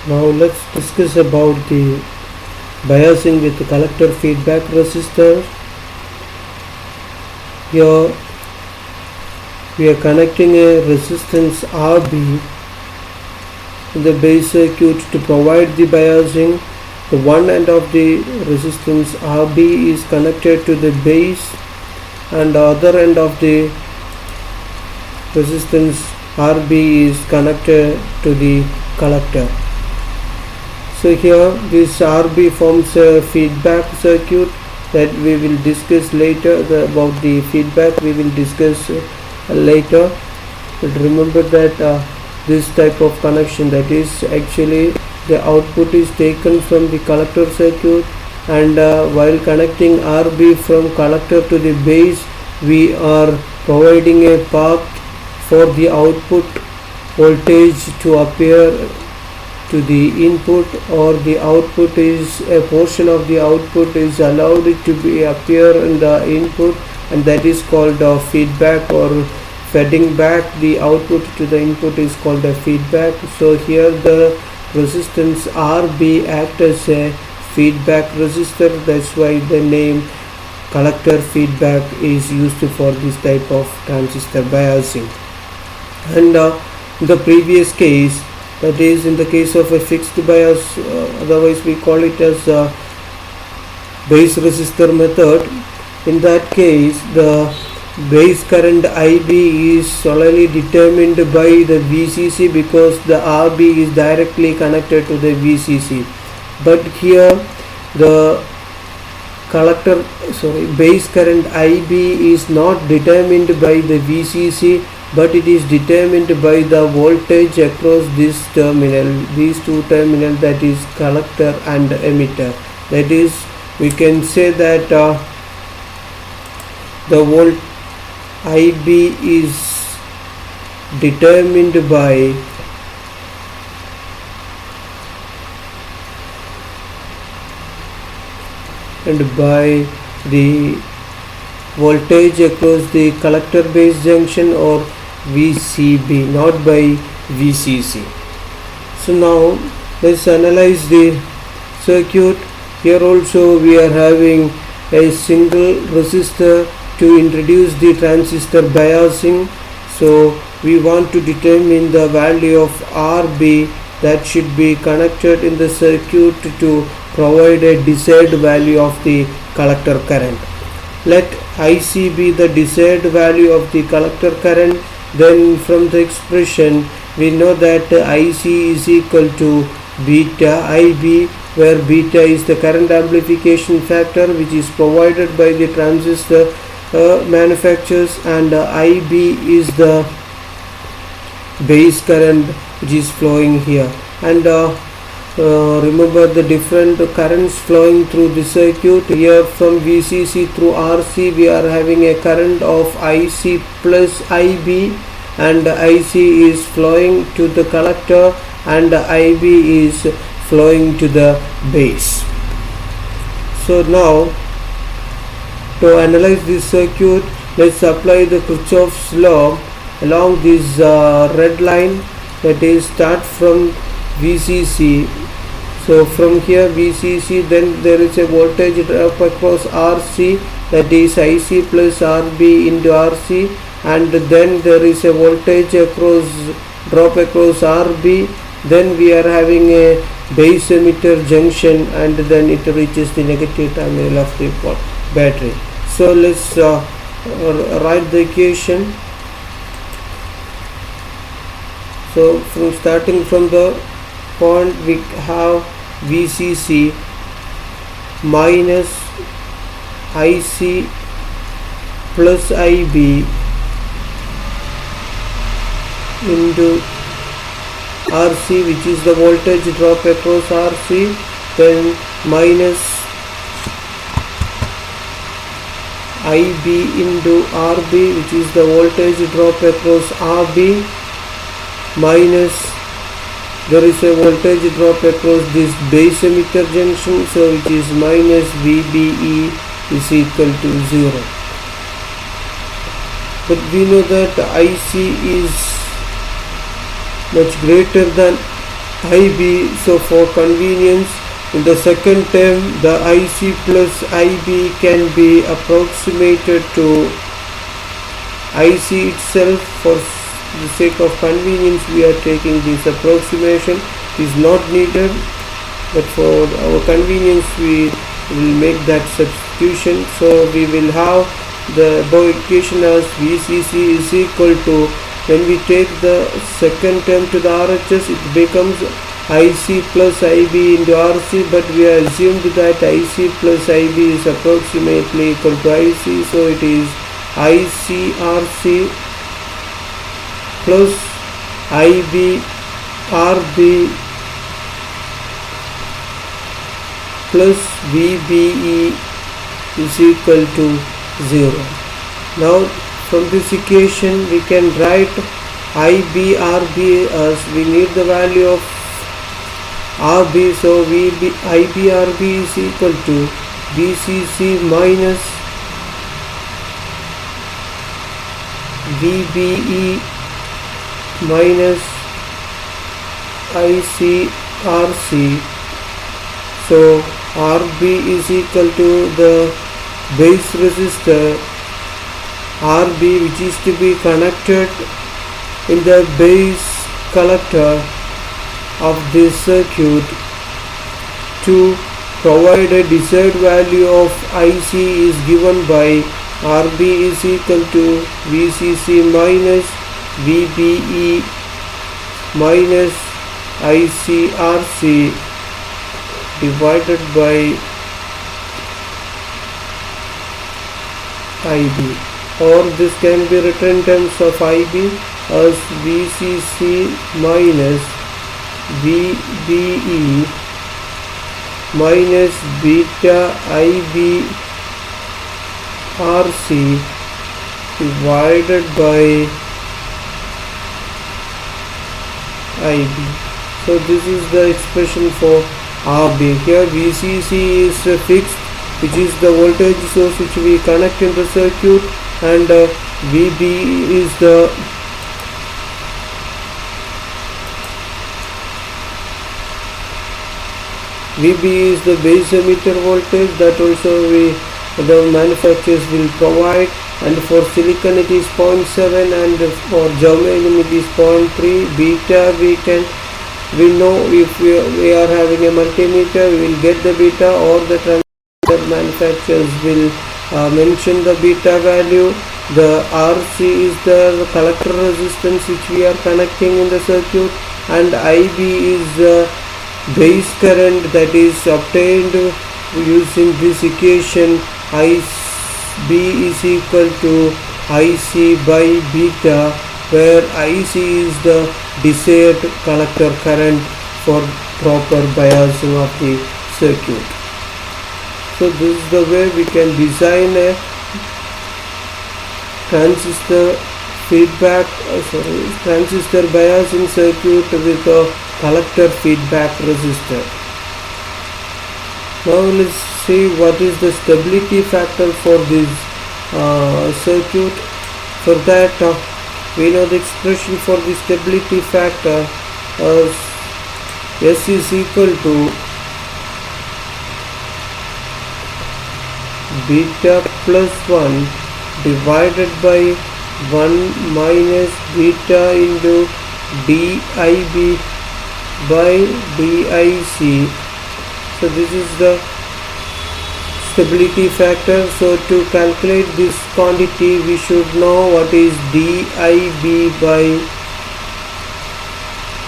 Now let's discuss about the biasing with the collector feedback resistor. Here we are connecting a resistance RB in the base circuit to provide the biasing. The one end of the resistance RB is connected to the base and the other end of the resistance RB is connected to the collector. So here this RB forms a feedback circuit that we will discuss later. About the feedback we will discuss later. But remember that this type of connection, that is actually the output is taken from the collector circuit, and while connecting RB from collector to the base, we are providing a path for the output voltage to appear to the input, or the output is a portion of the output is allowed to be appear in the input, and that is called feedback, or feeding back the output to the input is called a feedback. So here the resistance RB acts as a feedback resistor. That's why the name collector feedback is used for this type of transistor biasing. And in the previous case, that is in the case of a fixed bias, otherwise we call it as a base resistor method. In that case, the base current IB is solely determined by the VCC, because the RB is directly connected to the VCC. But here the base current IB is not determined by the VCC, but it is determined by the voltage across these two terminals, that is collector and emitter. That is, we can say that the volt IB is determined by the voltage across the collector base junction, or VCB, not by VCC. So now let's analyze the circuit. Here also we are having a single resistor to introduce the transistor biasing. So we want to determine the value of RB that should be connected in the circuit to provide a desired value of the collector current. Let IC be the desired value of the collector current. Then from the expression we know that IC is equal to beta IB, where beta is the current amplification factor which is provided by the transistor manufacturers, and IB is the base current which is flowing here. And remember the different currents flowing through the circuit. Here from VCC through RC we are having a current of IC plus IB, and IC is flowing to the collector and IB is flowing to the base. So now to analyze this circuit, let's apply the Kirchhoff's law along this red line, that is start from VCC. So from here VCC, then there is a voltage drop across RC, that is IC plus RB into RC, and then there is a voltage drop across RB. Then we are having a base emitter junction, and then it reaches the negative terminal of the battery. So let's write the equation. So starting from the point, we have VCC minus IC plus IB into RC, which is the voltage drop across RC, then minus IB into RB, which is the voltage drop across RB, minus there is a voltage drop across this base emitter junction, so which is minus VBE is equal to 0. But we know that IC is much greater than IB. So for convenience, in the second term the IC plus IB can be approximated to IC itself. For the sake of convenience we are taking this approximation. It is not needed, but for our convenience we will make that substitution. So we will have the above equation as VCC is equal to, when we take the second term to the RHS, it becomes IC plus IB into RC, but we assumed that IC plus IB is approximately equal to IC, so it is IC RC plus IB RB plus VBE is equal to 0. Now from this equation we can write IBRB as we need the value of RB, so IBRB is equal to VCC minus VBE minus ICRC. So RB is equal to the base resistor RB, which is to be connected in the base collector of this circuit to provide a desired value of IC is given by RB is equal to VCC minus VBE minus ICRC divided by IB, or this can be written in terms of IB as VCC minus VBE minus beta IB RC divided by IB. So this is the expression for RB. Here VCC is fixed, which is the voltage source which we connect in the circuit, and VB is the base emitter voltage that also the manufacturers will provide, and for silicon it is 0.7 and for germanium it is 0.3. Beta we know if we are having a multimeter we will get the beta, or the transistor manufacturers will mention the beta value. The RC is the collector resistance which we are connecting in the circuit, and IB is the base current that is obtained using this equation. IB is equal to IC by beta, where IC is the desired collector current for proper biasing of the circuit. So this is the way we can design a transistor biasing circuit with a collector feedback resistor. Now let's see what is the stability factor for this circuit. For that we know the expression for the stability factor as S is equal to beta plus 1 divided by 1 minus beta into DIB by DIC. So this is the stability factor. So to calculate this quantity we should know what is DIB by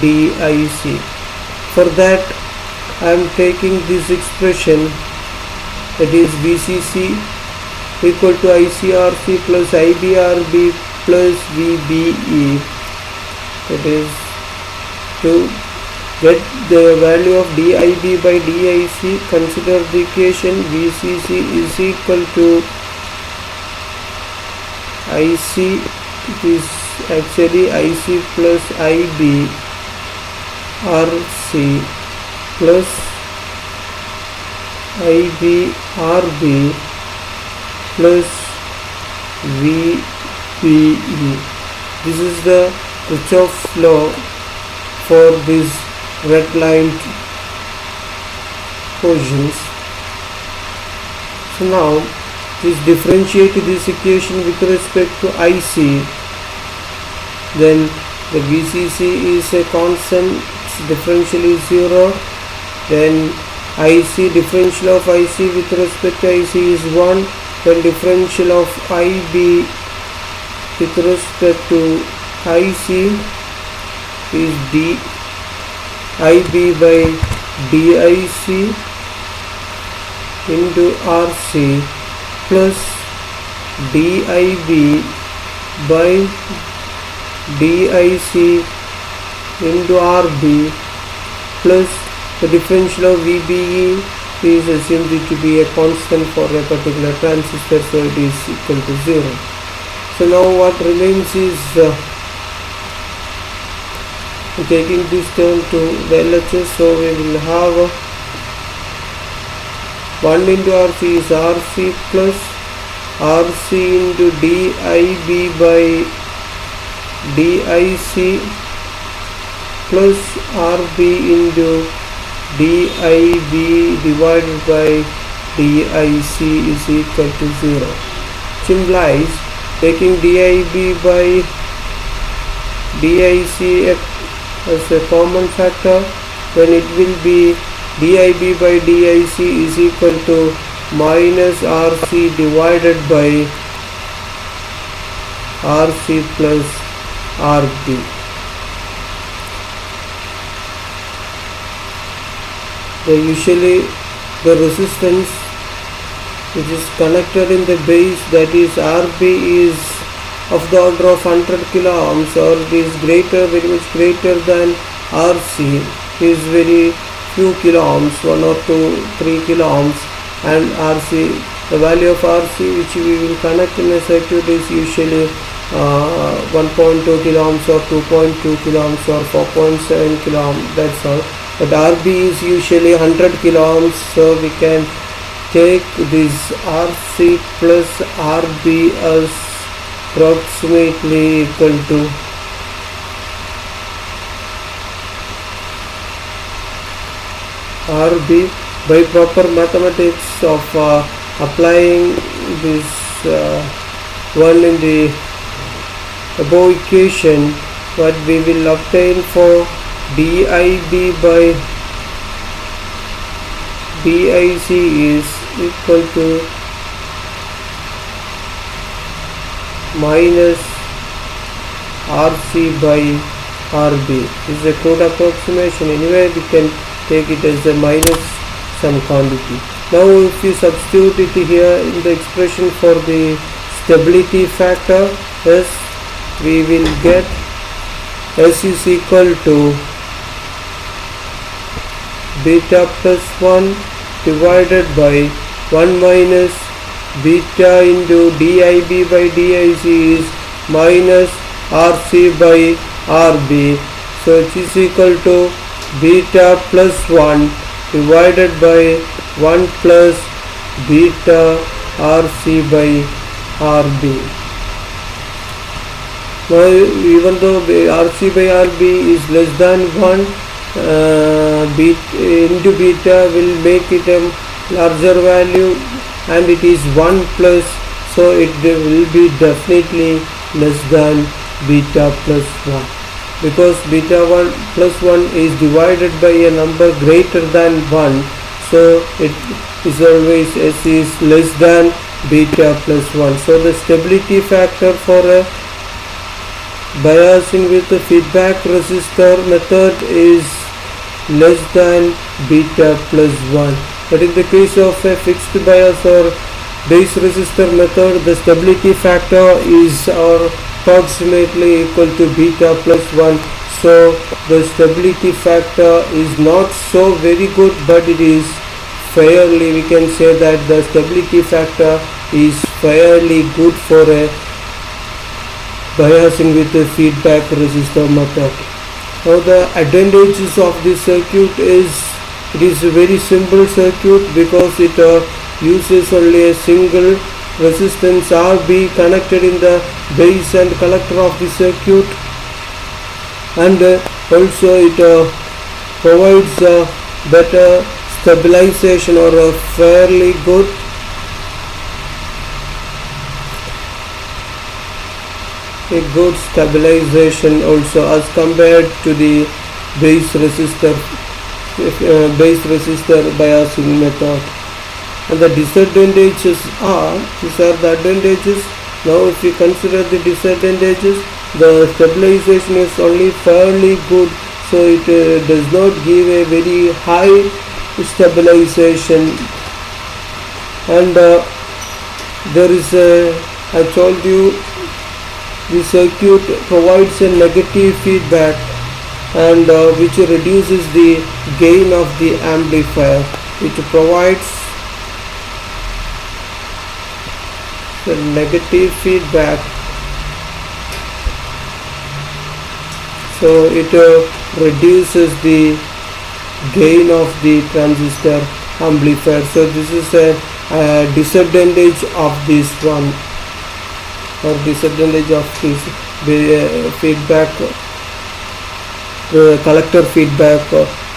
DIC. For that I am taking this expression, that is VCC equal to ICRC plus IBRB plus VBE. That is, to get the value of DIB by DIC, consider the equation VCC is equal to IC, it is actually IC plus IB RC plus IBRB plus VBE. This is the Kirchhoff's law for this red line portions. So now just differentiate this equation with respect to IC. Then the VCC is a constant, its differential is 0. Then IC, differential of IC with respect to IC is 1. Then differential of IB with respect to IC is IB by DIC into RC plus DIB by DIC into RB plus the differential of VBE is assumed to be a constant for a particular transistor, so it is equal to 0. So now what remains is taking this term to the LHS, so we will have 1 into RC is RC plus RC into DIB by DIC plus RB into DIB divided by DIC is equal to 0. Which implies taking DIB by DIC as a common factor, then it will be DIB by DIC is equal to minus RC divided by RC plus RB. Usually the resistance which is connected in the base, that is RB, is of the order of 100 kilo ohms, or it is very much greater than RC, is very few kilo ohms, 1 or 2, 3 kilo ohms, and RC, the value of RC which we will connect in a circuit is usually 1.2 kilo ohms or 2.2 kilo ohms or 4.7 kilo ohms, that's all. But RB is usually 100 kilo ohms, so we can take this RC plus RB as approximately equal to RB by proper mathematics of applying this one in the above equation. What we will obtain for DIB by DIC is equal to minus RC by RB. This is a crude approximation. Anyway, we can take it as a minus some quantity. Now if you substitute it here in the expression for the stability factor, yes, we will get S is equal to beta plus 1 divided by 1 minus beta into DIB by DIC is minus RC by RB. So it is equal to beta plus 1 divided by 1 plus beta RC by RB. Now even though RC by RB is less than 1, into beta will make it a larger value, and it is 1 plus, so it will be definitely less than beta plus 1, because beta 1 plus 1 is divided by a number greater than 1, so it is always S is less than beta plus 1. So the stability factor for a biasing with the feedback resistor method is less than beta plus 1. But in the case of a fixed bias or base resistor method, the stability factor is approximately equal to beta plus 1. So the stability factor is not so very good, but it is fairly, we can say that the stability factor is fairly good for a biasing with the feedback resistor method. Now the advantages of this circuit is, it is a very simple circuit because it uses only a single resistance RB connected in the base and collector of the circuit, and also it provides a better stabilization or a fairly good stabilization also as compared to the base resistor biasing method. And the disadvantages are, these are the advantages. Now if we consider the disadvantages, the stabilization is only fairly good, so it does not give a very high stabilization. And there is a, I told you, the circuit provides a negative feedback, and which reduces the gain of the amplifier. It provides the negative feedback, so it reduces the gain of the transistor amplifier. So this is a disadvantage of this one, or disadvantage of this feedback, collector feedback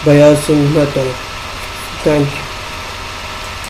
biasing method. Thank you.